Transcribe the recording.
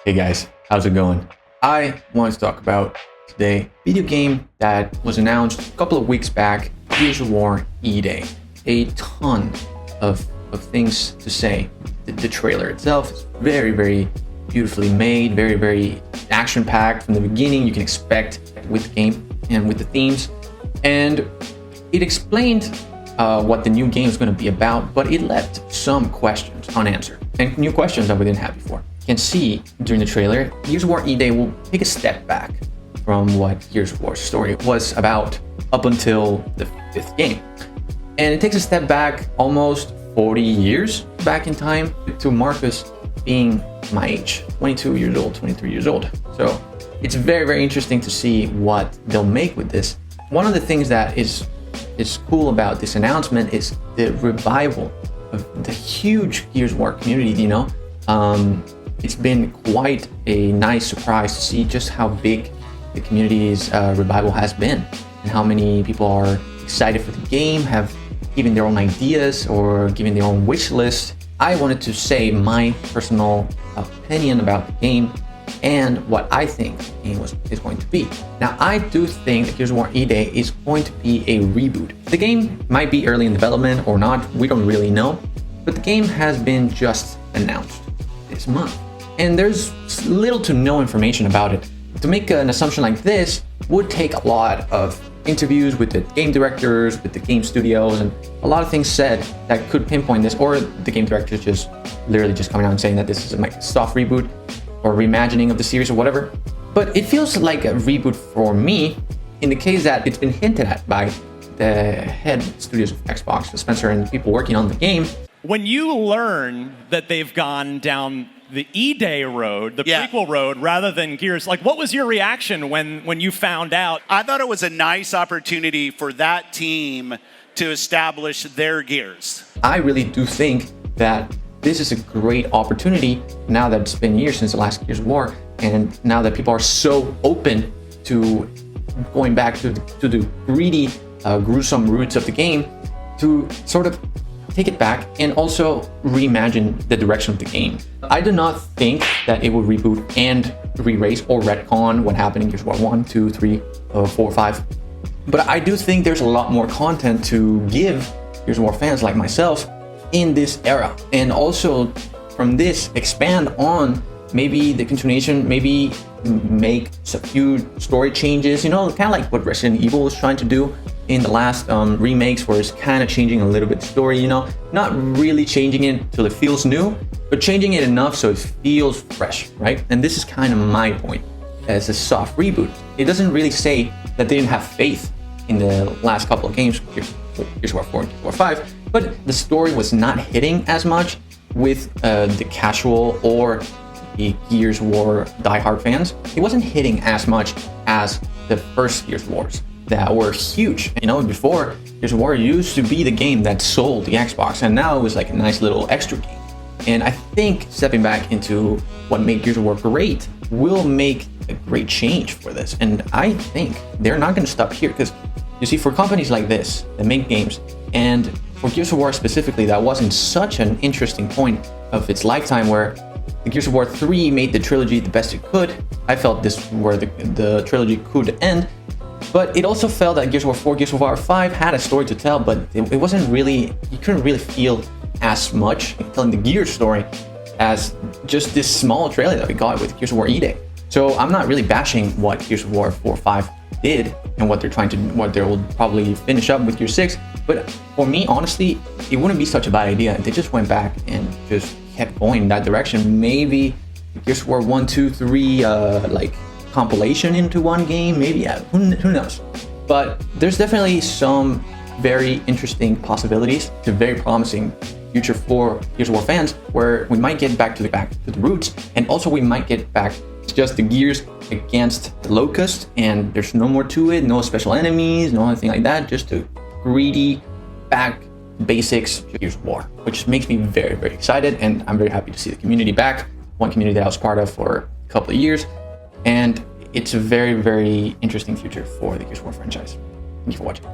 Hey guys, how's it going? I want to talk about today video game that was announced a couple of weeks back, Gears of War E-Day. A ton of things to say. The trailer itself is very beautifully made, very action-packed from the beginning. You can expect with the game and with the themes. And it explained what the new game is going to be about, but it left some questions unanswered and new questions that we didn't have before. You can see during the trailer, Gears of War E-Day will take a step back from what Gears of War's story was about up until the 5th game. And it takes a step back almost 40 years back in time to Marcus being my age, 22 years old, 23 years old. So it's very interesting to see what they'll make with this. One of the things that is cool about this announcement is the revival of the huge Gears of War community, you know. It's been quite a nice surprise to see just how big the community's revival has been and how many people are excited for the game, have given their own ideas or given their own wish list. I wanted to say my personal opinion about the game and what I think the game is going to be. Now, I do think that Gears of War E-Day is going to be a reboot. The game might be early in development or not, we don't really know, but the game has been just announced this month. And there's little to no information about it. To make an assumption like this would take a lot of interviews with the game directors, with the game studios, and a lot of things said that could pinpoint this, or the game directors just literally just coming out and saying that this is a soft reboot or reimagining of the series or whatever. But it feels like a reboot for me in the case that it's been hinted at by the head studios of Xbox, Spencer, and the people working on the game. When you learn that they've gone down the E-Day road, the prequel road, rather than Gears, like, what was your reaction when you found out? I thought it was a nice opportunity for that team to establish their Gears. I really do think that this is a great opportunity now that it's been years since the last Gears of War, and now that people are so open to going back to the greedy, gruesome roots of the game, to sort of take it back and also reimagine the direction of the game. I do not think that it will reboot and re-race or retcon what happened in Gears of War 1, 2, 3, 4, 5. But I do think there's a lot more content to give Gears of War fans like myself in this era. And also from this, expand on maybe the continuation, maybe make a few story changes, you know, kind of like what Resident Evil was trying to do in the last remakes, where it's kind of changing a little bit the story, you know, not really changing it till it feels new, but changing it enough so it feels fresh, right? And this is kind of my point as a soft reboot. It doesn't really say that they didn't have faith in the last couple of games, Gears of War 4 and Gears of War 5, but the story was not hitting as much with the casual or the Gears of War diehard fans. It wasn't hitting as much as the first Gears of Wars that were huge. You know, before, Gears of War used to be the game that sold the Xbox, and now it was like a nice little extra game. And I think stepping back into what made Gears of War great will make a great change for this. And I think they're not going to stop here, because you see, for companies like this that make games, and for Gears of War specifically, that wasn't such an interesting point of its lifetime, where the Gears of War 3 made the trilogy the best it could. I felt this where the trilogy could end. But it also felt that Gears of War 4, Gears of War 5 had a story to tell, but it wasn't really, you couldn't really feel as much telling the Gears story as just this small trailer that we got with Gears of War E-Day. So I'm not really bashing what Gears of War 4, 5 did and what they will probably finish up with Gears 6. But for me, honestly, it wouldn't be such a bad idea if they just went back and just kept going in that direction. Maybe Gears of War 1, 2, 3, like compilation into one game, maybe, yeah, who knows. But there's definitely some very interesting possibilities, to very promising future for Gears of War fans, where we might get back to the roots, and also we might get back to just the Gears against the Locust, and there's no more to it, no special enemies, no anything like that, just a greedy back basics Gears of War, which makes me very excited, and I'm very happy to see the community back, one community that I was part of for a couple of years. And it's a very interesting future for the Gears of War franchise. Thank you for watching.